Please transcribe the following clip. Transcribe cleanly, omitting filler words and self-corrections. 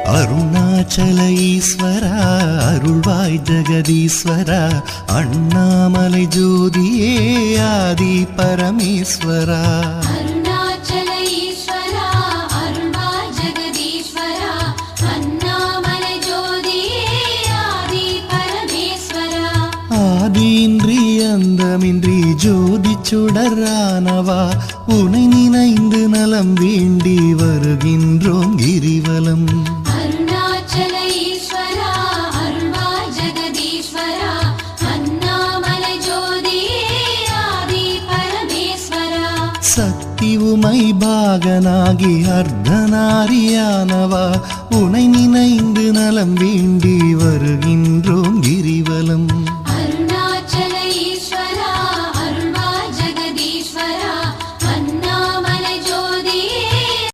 அருணாச்சல ஈஸ்வரா அருள்வாய் ஜெகதீஸ்வரா அண்ணாமலை ஜோதியே ஆதி பரமேஸ்வரா ஆதியின்றி அந்தமின்றி ஜோதி சுடரானவா உனை நினைந்து நலம் வேண்டி வருகின்றோம் கிரிவலம். அருணாச்சல ஈஸ்வரா அருள்வாய் ஜெகதீஸ்வரா அண்ணாமலை ஜோதியே ஆதி பரமேஸ்வரா. சக்தி உமை பாகனாகி அர்த்தநாரியானவா உனை நினைந்து நலம் வேண்டி வருகின்றோம் கிரிவலம்.